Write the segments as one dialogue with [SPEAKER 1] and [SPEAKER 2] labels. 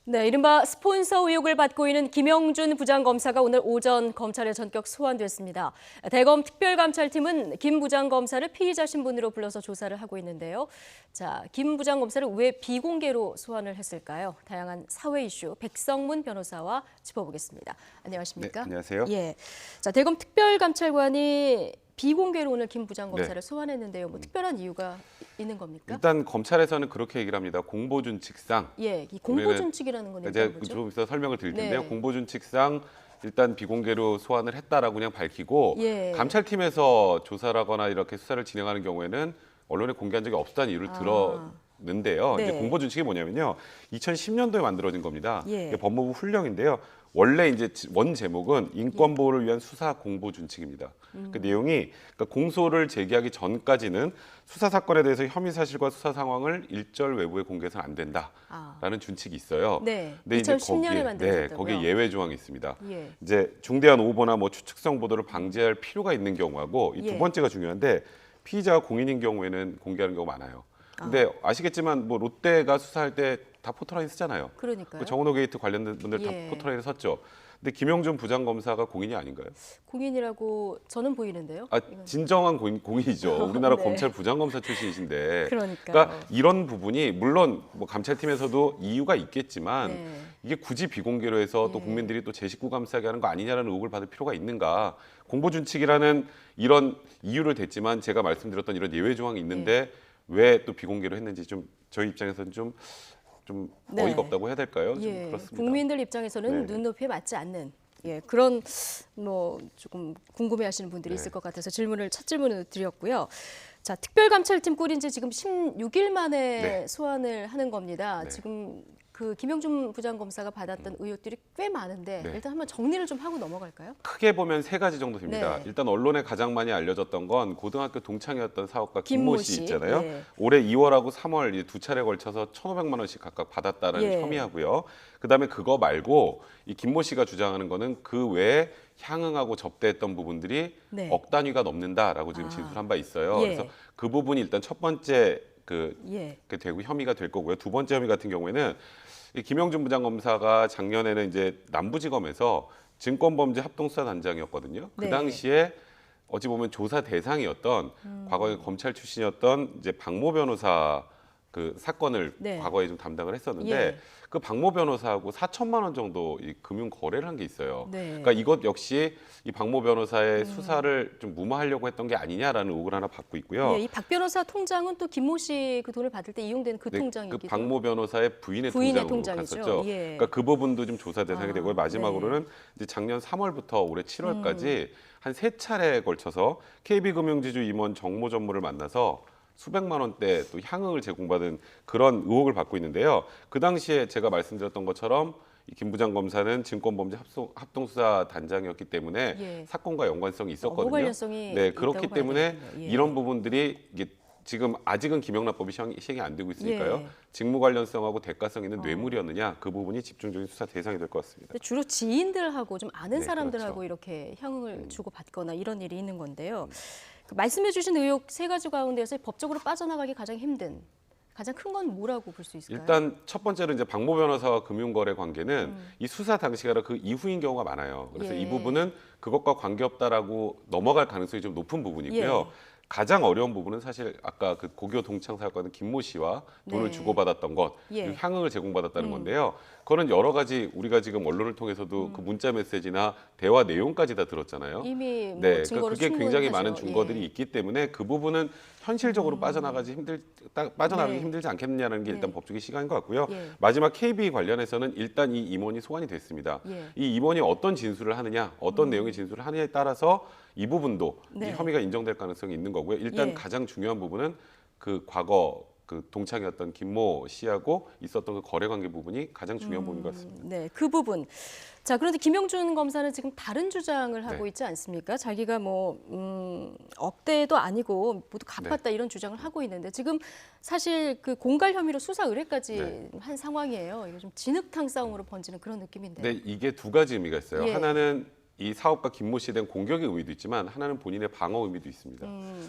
[SPEAKER 1] 네, 이른바 스폰서 의혹을 받고 있는 김영준 부장검사가 오늘 오전 검찰에 전격 소환됐습니다. 대검 특별감찰팀은 김 부장검사를 피의자 신분으로 불러서 조사를 하고 있는데요. 자, 김 부장검사를 왜 비공개로 소환을 했을까요? 다양한 사회 이슈 백성문 변호사와 짚어보겠습니다. 안녕하십니까?
[SPEAKER 2] 네, 안녕하세요.
[SPEAKER 1] 예, 자, 대검 특별감찰관이 비공개로 오늘 김 부장검사를
[SPEAKER 2] 네.
[SPEAKER 1] 소환했는데요. 뭐 특별한 이유가 있는 겁니까?
[SPEAKER 2] 일단 검찰에서는 그렇게 얘기를 합니다. 공보준칙상.
[SPEAKER 1] 예, 이 공보준칙이라는 건
[SPEAKER 2] 제가
[SPEAKER 1] 일단 뭐죠?
[SPEAKER 2] 좀 이따 설명을 드릴 텐데요.
[SPEAKER 1] 네.
[SPEAKER 2] 공보준칙상 일단 비공개로 소환을 했다라고 그냥 밝히고
[SPEAKER 1] 예.
[SPEAKER 2] 감찰팀에서 조사를 하거나 이렇게 수사를 진행하는 경우에는 언론에 공개한 적이 없다는 이유를 들었는데요.
[SPEAKER 1] 네.
[SPEAKER 2] 이제 공보준칙이 뭐냐면요. 2010년도에 만들어진 겁니다.
[SPEAKER 1] 예.
[SPEAKER 2] 이게 법무부 훈령인데요. 원래 이제 원 제목은 인권 보호를 위한 수사 공보준칙입니다. 그 내용이 그러니까 공소를 제기하기 전까지는 수사 사건에 대해서 혐의 사실과 수사 상황을 일절 외부에 공개해서는 안 된다라는 준칙이 있어요.
[SPEAKER 1] 네.
[SPEAKER 2] 근데 이제
[SPEAKER 1] 2010년에 만들어졌다고요?
[SPEAKER 2] 거기에 예외 조항이 있습니다.
[SPEAKER 1] 예.
[SPEAKER 2] 이제 중대한 오보나 뭐 추측성 보도를 방지할 필요가 있는 경우하고 이 두
[SPEAKER 1] 예.
[SPEAKER 2] 번째가 중요한데 피의자가 공인인 경우에는 공개하는 경우가 많아요. 근데 아시겠지만 뭐 롯데가 수사할 때 다 포털라인 쓰잖아요.
[SPEAKER 1] 그러니까요.
[SPEAKER 2] 그 정은호 게이트 관련된 분들 다
[SPEAKER 1] 예.
[SPEAKER 2] 포털라인에 섰죠. 근데 김영준 부장검사가 공인이 아닌가요?
[SPEAKER 1] 공인이라고 저는 보이는데요.
[SPEAKER 2] 아, 진정한 공인이죠. 우리나라
[SPEAKER 1] 네.
[SPEAKER 2] 검찰 부장검사 출신이신데.
[SPEAKER 1] 그러니까요.
[SPEAKER 2] 그러니까 이런 부분이 물론 뭐 감찰팀에서도 이유가 있겠지만
[SPEAKER 1] 네.
[SPEAKER 2] 이게 굳이 비공개로 해서 또
[SPEAKER 1] 예.
[SPEAKER 2] 국민들이 또 제 식구 감싸게 하는 거 아니냐라는 의혹을 받을 필요가 있는가. 공보준칙이라는 이런 이유를 댔지만 제가 말씀드렸던 이런 예외 조항이 있는데 왜 또 비공개로 했는지 좀 저희 입장에서는 좀
[SPEAKER 1] 네.
[SPEAKER 2] 어이가 없다고 해야 될까요? 좀
[SPEAKER 1] 예.
[SPEAKER 2] 그렇습니다.
[SPEAKER 1] 국민들 입장에서는
[SPEAKER 2] 네네.
[SPEAKER 1] 눈높이에 맞지 않는 그런 뭐 조금 궁금해하시는 분들이
[SPEAKER 2] 네.
[SPEAKER 1] 있을 것 같아서 첫 질문을 드렸고요. 자, 특별감찰팀 꾸린 지 지금 16일 만에
[SPEAKER 2] 네.
[SPEAKER 1] 소환을 하는 겁니다.
[SPEAKER 2] 네.
[SPEAKER 1] 지금 그 김영준 부장검사가 받았던 의혹들이 꽤 많은데
[SPEAKER 2] 네.
[SPEAKER 1] 일단 한번 정리를 좀 하고 넘어갈까요?
[SPEAKER 2] 크게 보면 세 가지 정도 됩니다.
[SPEAKER 1] 네.
[SPEAKER 2] 일단 언론에 가장 많이 알려졌던 건 고등학교 동창이었던 사업가 김모 씨 있잖아요.
[SPEAKER 1] 예.
[SPEAKER 2] 올해 2월하고 3월 이 두 차례 걸쳐서 1,500만 원씩 각각 받았다는
[SPEAKER 1] 예.
[SPEAKER 2] 혐의하고요. 그다음에 그거 말고 이 김모 씨가 주장하는 거는 그 외에 향응하고 접대했던 부분들이
[SPEAKER 1] 네.
[SPEAKER 2] 억 단위가 넘는다라고 지금 진술한 바 있어요.
[SPEAKER 1] 예.
[SPEAKER 2] 그래서 그 부분이 일단 첫 번째
[SPEAKER 1] 예.
[SPEAKER 2] 그 되고 혐의가 될 거고요. 두 번째 혐의 같은 경우에는 이 김영준 부장검사가 작년에는 이제 남부지검에서 증권범죄합동수사단장이었거든요. 그
[SPEAKER 1] 네.
[SPEAKER 2] 당시에 어찌 보면 조사 대상이었던 과거에 검찰 출신이었던 이제 박모 변호사 그 사건을
[SPEAKER 1] 네.
[SPEAKER 2] 과거에 좀 담당을 했었는데
[SPEAKER 1] 예.
[SPEAKER 2] 그 박모 변호사하고 4천만 원 정도 이 금융 거래를 한 게 있어요.
[SPEAKER 1] 네.
[SPEAKER 2] 그러니까 이것 역시 이 박모 변호사의 수사를 좀 무마하려고 했던 게 아니냐라는 의혹을 하나 받고 있고요.
[SPEAKER 1] 예, 이 박 변호사 통장은 또 김모 씨 그 돈을 받을 때 이용된 그
[SPEAKER 2] 네,
[SPEAKER 1] 통장이기도
[SPEAKER 2] 그 박모 변호사의 부인의
[SPEAKER 1] 부인의
[SPEAKER 2] 통장으로
[SPEAKER 1] 통장이죠.
[SPEAKER 2] 갔었죠.
[SPEAKER 1] 예.
[SPEAKER 2] 그러니까 그 부분도 좀 조사 대상이
[SPEAKER 1] 아,
[SPEAKER 2] 되고요. 마지막으로는 이제 작년 3월부터 올해 7월까지 한 세 차례에 걸쳐서 KB금융지주 임원 정모 전무를 만나서 수백만 원대 또 향응을 제공받은 그런 의혹을 받고 있는데요. 그 당시에 제가 말씀드렸던 것처럼 이 김 부장검사는 증권범죄 합동수사 단장이었기 때문에
[SPEAKER 1] 예.
[SPEAKER 2] 사건과 연관성이 있었거든요.
[SPEAKER 1] 관련성이
[SPEAKER 2] 네, 그렇기
[SPEAKER 1] 있다고 봐야
[SPEAKER 2] 때문에
[SPEAKER 1] 되겠군요. 예.
[SPEAKER 2] 이런 부분들이 이게 지금 아직은 김영란법이 시행이 안 되고 있으니까요.
[SPEAKER 1] 예.
[SPEAKER 2] 직무 관련성하고 대가성 있는 뇌물이었느냐 그 부분이 집중적인 수사 대상이 될 것 같습니다.
[SPEAKER 1] 근데 주로 지인들하고 좀 아는
[SPEAKER 2] 네,
[SPEAKER 1] 사람들하고
[SPEAKER 2] 그렇죠.
[SPEAKER 1] 이렇게 향응을 주고 받거나 이런 일이 있는 건데요. 그 말씀해주신 의혹 세 가지 가운데서 법적으로 빠져나가기 가장 힘든, 가장 큰 건 뭐라고 볼 수 있을까요?
[SPEAKER 2] 일단 첫 번째로 이제 박모 변호사와 금융거래 관계는 이 수사 당시가 아니라 그 이후인 경우가 많아요. 그래서
[SPEAKER 1] 예.
[SPEAKER 2] 이 부분은 그것과 관계없다라고 넘어갈 가능성이 좀 높은 부분이고요.
[SPEAKER 1] 예.
[SPEAKER 2] 가장 어려운 부분은 사실 아까 그 고교 동창 사건의 김모 씨와 돈을
[SPEAKER 1] 네.
[SPEAKER 2] 주고받았던 것,
[SPEAKER 1] 예.
[SPEAKER 2] 그리고 향응을 제공받았다는 건데요. 그거는 여러 가지 우리가 지금 언론을 통해서도 그 문자 메시지나 대화 내용까지 다 들었잖아요.
[SPEAKER 1] 이미 뭐
[SPEAKER 2] 네, 그러니까
[SPEAKER 1] 증거로
[SPEAKER 2] 그게 굉장히 많은
[SPEAKER 1] 충분하죠.
[SPEAKER 2] 증거들이
[SPEAKER 1] 예.
[SPEAKER 2] 있기 때문에 그 부분은 현실적으로 빠져나가기
[SPEAKER 1] 네.
[SPEAKER 2] 힘들지 않겠느냐는 게 일단
[SPEAKER 1] 네.
[SPEAKER 2] 법적인 시각인 것 같고요.
[SPEAKER 1] 예.
[SPEAKER 2] 마지막 KB 관련해서는 일단 이 임원이 소환이 됐습니다.
[SPEAKER 1] 예.
[SPEAKER 2] 이 임원이 어떤 진술을 하느냐, 어떤 내용의 진술을 하느냐에 따라서 이 부분도
[SPEAKER 1] 네.
[SPEAKER 2] 이 혐의가 인정될 가능성이 있는 거고요. 일단
[SPEAKER 1] 예.
[SPEAKER 2] 가장 중요한 부분은 그 과거 그 동창이었던 김모 씨하고 있었던 그 거래 관계 부분이 가장 중요한 부분인 것 같습니다.
[SPEAKER 1] 네, 그 부분. 자, 그런데 김영준 검사는 지금 다른 주장을 하고
[SPEAKER 2] 네.
[SPEAKER 1] 있지 않습니까? 자기가 뭐 억대도 아니고 모두 갚았다
[SPEAKER 2] 네.
[SPEAKER 1] 이런 주장을 하고 있는데 지금 사실 그 공갈 혐의로 수사 의뢰까지
[SPEAKER 2] 네.
[SPEAKER 1] 한 상황이에요. 이거 좀 진흙탕 싸움으로 번지는 그런 느낌인데요.
[SPEAKER 2] 근데 이게 두 가지 의미가 있어요.
[SPEAKER 1] 예.
[SPEAKER 2] 하나는 이 사업가 김모 씨에 대한 공격의 의미도 있지만 하나는 본인의 방어 의미도 있습니다.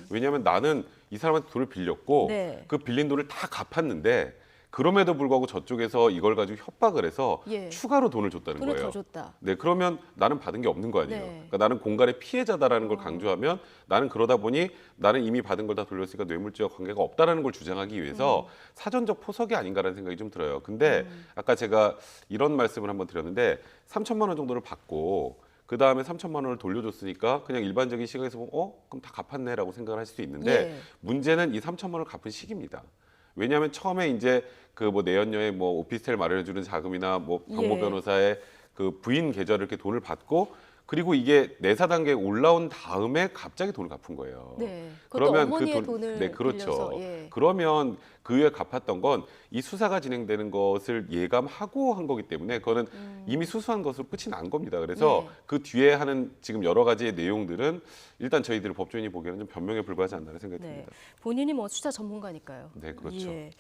[SPEAKER 2] 왜냐하면 나는 이 사람한테 돈을 빌렸고
[SPEAKER 1] 네.
[SPEAKER 2] 그 빌린 돈을 다 갚았는데 그럼에도 불구하고 저쪽에서 이걸 가지고 협박을 해서
[SPEAKER 1] 예.
[SPEAKER 2] 추가로 돈을 줬다는
[SPEAKER 1] 돈을
[SPEAKER 2] 거예요.
[SPEAKER 1] 더 줬다.
[SPEAKER 2] 네, 그러면 나는 받은 게 없는 거 아니에요.
[SPEAKER 1] 네.
[SPEAKER 2] 그러니까 나는 공갈의 피해자다라는 걸 강조하면 나는 그러다 보니 나는 이미 받은 걸 다 돌렸으니까 뇌물죄와 관계가 없다라는 걸 주장하기 위해서 사전적 포석이 아닌가라는 생각이 좀 들어요. 근데 아까 제가 이런 말씀을 한번 드렸는데 3천만 원 정도를 받고 그 다음에 3천만 원을 돌려줬으니까 그냥 일반적인 시각에서 보면 그럼 다 갚았네라고 생각을 하실 수 있는데
[SPEAKER 1] 예.
[SPEAKER 2] 문제는 이 3천만 원을 갚은 시기입니다. 왜냐하면 처음에 이제 그 뭐 내연녀의 뭐 오피스텔 마련해주는 자금이나 뭐 박모
[SPEAKER 1] 예.
[SPEAKER 2] 변호사의 그 부인 계좌를 이렇게 돈을 받고 그리고 이게 내사 단계에 올라온 다음에 갑자기 돈을 갚은 거예요.
[SPEAKER 1] 네. 그것도 어머니의 돈을
[SPEAKER 2] 네, 그렇죠.
[SPEAKER 1] 빌려서, 예.
[SPEAKER 2] 그러면 그 후에 갚았던 건 이 수사가 진행되는 것을 예감하고 한 거기 때문에 그거는 이미 수수한 것으로 끝이 난 겁니다. 그래서
[SPEAKER 1] 네.
[SPEAKER 2] 그 뒤에 하는 지금 여러 가지의 내용들은 일단 저희들 법조인이 보기에는 좀 변명에 불과하지 않나는 생각이
[SPEAKER 1] 네.
[SPEAKER 2] 듭니다.
[SPEAKER 1] 본인이 뭐 수사 전문가니까요.
[SPEAKER 2] 네, 그렇죠.
[SPEAKER 1] 예.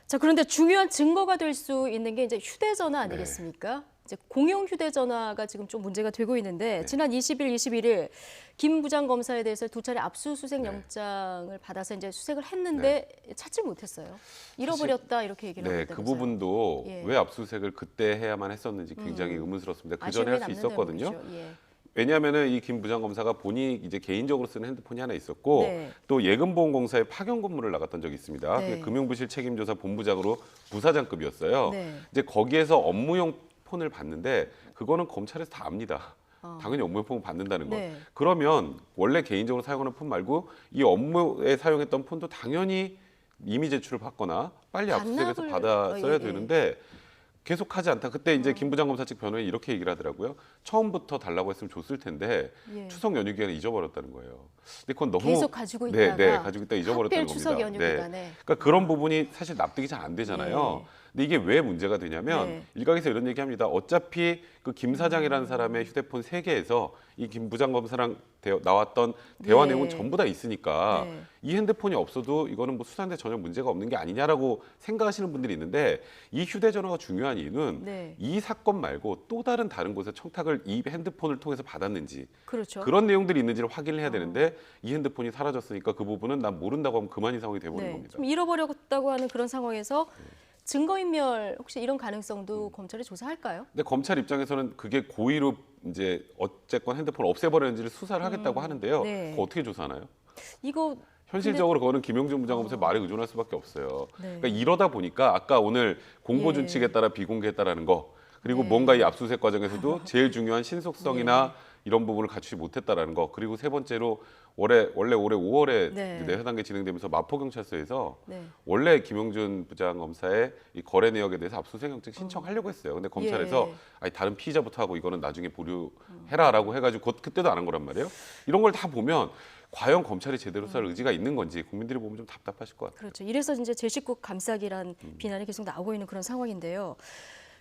[SPEAKER 1] 자, 그런데 중요한 증거가 될 수 있는 게 이제 휴대전화
[SPEAKER 2] 네.
[SPEAKER 1] 아니겠습니까? 이제 공용 휴대전화가 지금 좀 문제가 되고 있는데
[SPEAKER 2] 네.
[SPEAKER 1] 지난 20일, 21일 김 부장검사에 대해서 두 차례 압수수색
[SPEAKER 2] 네.
[SPEAKER 1] 영장을 받아서 이제 수색을 했는데 찾질 못했어요. 잃어버렸다 이렇게 얘기를
[SPEAKER 2] 네,
[SPEAKER 1] 하고
[SPEAKER 2] 그
[SPEAKER 1] 있다면서요.
[SPEAKER 2] 부분도
[SPEAKER 1] 예.
[SPEAKER 2] 왜 압수수색을 그때 해야만 했었는지 굉장히 의문스럽습니다. 그 전에
[SPEAKER 1] 아쉬움이
[SPEAKER 2] 할 수
[SPEAKER 1] 남는
[SPEAKER 2] 있었거든요.
[SPEAKER 1] 대목이죠. 예.
[SPEAKER 2] 왜냐하면은 이 김 부장검사가 본인이 이제 개인적으로 쓰는 핸드폰이 하나 있었고
[SPEAKER 1] 네.
[SPEAKER 2] 또 예금보험공사에 파견 근무를 나갔던 적이 있습니다.
[SPEAKER 1] 네.
[SPEAKER 2] 그게 금융부실 책임조사 본부장으로 부사장급이었어요.
[SPEAKER 1] 네.
[SPEAKER 2] 이제 거기에서 업무용 폰을 받는데 그거는 검찰에서 다 압니다. 당연히 업무용 폰을 받는다는 거.
[SPEAKER 1] 네.
[SPEAKER 2] 그러면 원래 개인적으로 사용하는 폰 말고 이 업무에 사용했던 폰도 당연히 임의 제출을 받거나 빨리 압수수색해서
[SPEAKER 1] 반납을-
[SPEAKER 2] 받아 써야
[SPEAKER 1] 예.
[SPEAKER 2] 되는데 계속 하지 않다. 그때 이제 김 부장검사 측 변호인이 이렇게 얘기를 하더라고요. 처음부터 달라고 했으면 줬을 텐데
[SPEAKER 1] 예.
[SPEAKER 2] 추석 연휴 기간에 잊어버렸다는 거예요. 근데 그건 너무
[SPEAKER 1] 계속 가지고
[SPEAKER 2] 네,
[SPEAKER 1] 있다가
[SPEAKER 2] 네, 가지고 있다 잊어버렸다는
[SPEAKER 1] 하필
[SPEAKER 2] 겁니다.
[SPEAKER 1] 추석 연휴
[SPEAKER 2] 네.
[SPEAKER 1] 기간에.
[SPEAKER 2] 그러니까 그런 부분이 사실 납득이 잘 안 되잖아요.
[SPEAKER 1] 예.
[SPEAKER 2] 근데 이게 왜 문제가 되냐면
[SPEAKER 1] 네.
[SPEAKER 2] 일각에서 이런 얘기합니다. 어차피 그 김 사장이라는 사람의 휴대폰 3개에서 이 김 부장검사랑 나왔던 대화
[SPEAKER 1] 네.
[SPEAKER 2] 내용은 전부 다 있으니까
[SPEAKER 1] 네.
[SPEAKER 2] 이 핸드폰이 없어도 이거는 뭐 수사인데 전혀 문제가 없는 게 아니냐라고 생각하시는 분들이 있는데 이 휴대전화가 중요한 이유는
[SPEAKER 1] 네.
[SPEAKER 2] 이 사건 말고 또 다른 곳에 청탁을 이 핸드폰을 통해서 받았는지
[SPEAKER 1] 그렇죠.
[SPEAKER 2] 그런 내용들이 있는지를 확인을 해야 되는데 이 핸드폰이 사라졌으니까 그 부분은 난 모른다고 하면 그만인 상황이 돼버린
[SPEAKER 1] 네.
[SPEAKER 2] 겁니다.
[SPEAKER 1] 좀 잃어버렸다고 하는 그런 상황에서 증거인멸 혹시 이런 가능성도 검찰이 조사할까요?
[SPEAKER 2] 근데 검찰 입장에서는 그게 고의로 이제 어쨌건 핸드폰을 없애버렸는지를 수사를 하겠다고 하는데요.
[SPEAKER 1] 네.
[SPEAKER 2] 그거 어떻게 조사하나요?
[SPEAKER 1] 이거
[SPEAKER 2] 현실적으로 그거는 김용준 부장검사의 말에 의존할 수밖에 없어요.
[SPEAKER 1] 네.
[SPEAKER 2] 그러니까 이러다 보니까 아까 오늘 공고
[SPEAKER 1] 예.
[SPEAKER 2] 준칙에 따라 비공개했다라는 거 그리고
[SPEAKER 1] 네.
[SPEAKER 2] 뭔가 이 압수수색 과정에서도 제일 중요한 신속성이나 이런 부분을 갖추지 못했다라는 거 그리고 세 번째로 원래 올해 5월에
[SPEAKER 1] 네.
[SPEAKER 2] 내사 단계 진행되면서 마포경찰서에서
[SPEAKER 1] 네.
[SPEAKER 2] 원래 김용준 부장검사의 이 거래 내역에 대해서 압수수색 영장 신청하려고 했어요. 근데 검찰에서
[SPEAKER 1] 예.
[SPEAKER 2] 아니 다른 피의자부터 하고 이거는 나중에 보류해라라고 해가지고 그때도 안 한 거란 말이에요. 이런 걸 다 보면 과연 검찰이 제대로 수사할 의지가 있는 건지 국민들이 보면 좀 답답하실 것 같아요.
[SPEAKER 1] 그렇죠. 이래서 이제 제 식구 감싸기란 비난이 계속 나오고 있는 그런 상황인데요.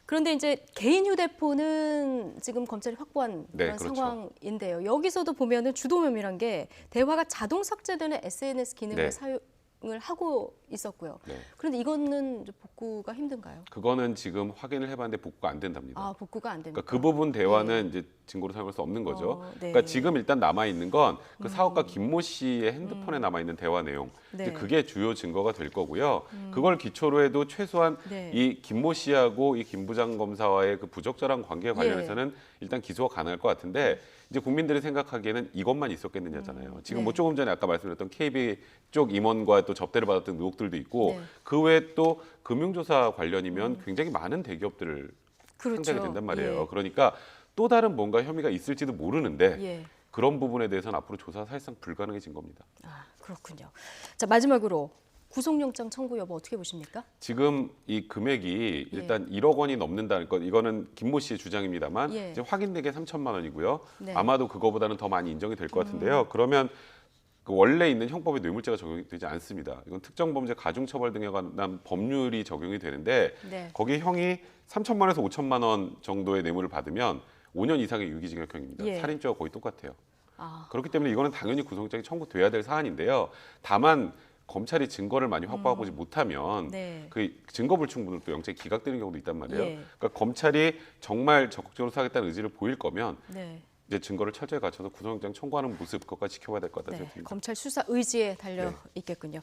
[SPEAKER 1] 그런데 이제 개인 휴대폰은 지금 검찰이 확보한
[SPEAKER 2] 네,
[SPEAKER 1] 그런
[SPEAKER 2] 그렇죠.
[SPEAKER 1] 상황인데요. 여기서도 보면은 주도면밀한 게 대화가 자동 삭제되는 SNS 기능을
[SPEAKER 2] 네.
[SPEAKER 1] 사용을 하고 있었고요.
[SPEAKER 2] 네.
[SPEAKER 1] 그런데 이거는 이제 복구가 힘든가요?
[SPEAKER 2] 그거는 지금 확인을 해봤는데 복구가 안 된답니다.
[SPEAKER 1] 아, 복구가 안 됩니까?
[SPEAKER 2] 그러니까 그 부분 대화는 이제 증거로 사용할 수 없는 거죠.
[SPEAKER 1] 네.
[SPEAKER 2] 그러니까 지금 일단 남아 있는 건 그 사업가 김모 씨의 핸드폰에 남아 있는 대화 내용.
[SPEAKER 1] 네.
[SPEAKER 2] 이제 그게 주요 증거가 될 거고요. 그걸 기초로 해도 최소한
[SPEAKER 1] 네.
[SPEAKER 2] 이 김모 씨하고 이 김 부장 검사와의 그 부적절한 관계 관련해서는 일단 기소가 가능할 것 같은데 이제 국민들이 생각하기에는 이것만 있었겠느냐잖아요. 지금
[SPEAKER 1] 네.
[SPEAKER 2] 뭐 조금 전에 아까 말씀드렸던 KB 쪽 임원과 또 접대를 받았던 의혹들도 있고
[SPEAKER 1] 네.
[SPEAKER 2] 그 외에 또 금융조사 관련이면 굉장히 많은 대기업들을
[SPEAKER 1] 그렇죠.
[SPEAKER 2] 상대가 된단 말이에요.
[SPEAKER 1] 예.
[SPEAKER 2] 그러니까 또 다른 뭔가 혐의가 있을지도 모르는데
[SPEAKER 1] 예.
[SPEAKER 2] 그런 부분에 대해서는 앞으로 조사가 사실상 불가능해진 겁니다.
[SPEAKER 1] 아, 그렇군요. 자, 마지막으로 구속영장 청구 여부 어떻게 보십니까?
[SPEAKER 2] 지금 이 금액이 일단 1억 원이 넘는다는 것, 이거는 김모 씨의 주장입니다만
[SPEAKER 1] 예.
[SPEAKER 2] 이제 확인되게 3천만 원이고요.
[SPEAKER 1] 네.
[SPEAKER 2] 아마도 그거보다는 더 많이 인정이 될 것 같은데요. 그러면 그 원래 있는 형법에 뇌물죄가 적용이 되지 않습니다. 이건 특정범죄 가중처벌 등에 관한 법률이 적용이 되는데
[SPEAKER 1] 네.
[SPEAKER 2] 거기 형이 3천만 원에서 5천만 원 정도의 뇌물을 받으면 5년 이상의 유기징역형입니다.
[SPEAKER 1] 예.
[SPEAKER 2] 살인죄와 거의 똑같아요.
[SPEAKER 1] 아,
[SPEAKER 2] 그렇기 때문에 이거는 당연히 구속영장이 청구돼야 될 사안인데요. 다만 검찰이 증거를 많이 확보하고 못하면
[SPEAKER 1] 네.
[SPEAKER 2] 그 증거 불충분으로 또 영장이 기각되는 경우도 있단 말이에요.
[SPEAKER 1] 예.
[SPEAKER 2] 그러니까 검찰이 정말 적극적으로 수사하겠다는 의지를 보일 거면
[SPEAKER 1] 네.
[SPEAKER 2] 이제 증거를 철저히 갖춰서 구속영장 청구하는 모습 그것까지 지켜봐야 될 것 같다는
[SPEAKER 1] 네.
[SPEAKER 2] 생각이 듭니다.
[SPEAKER 1] 검찰 수사 의지에 달려
[SPEAKER 2] 네.
[SPEAKER 1] 있겠군요.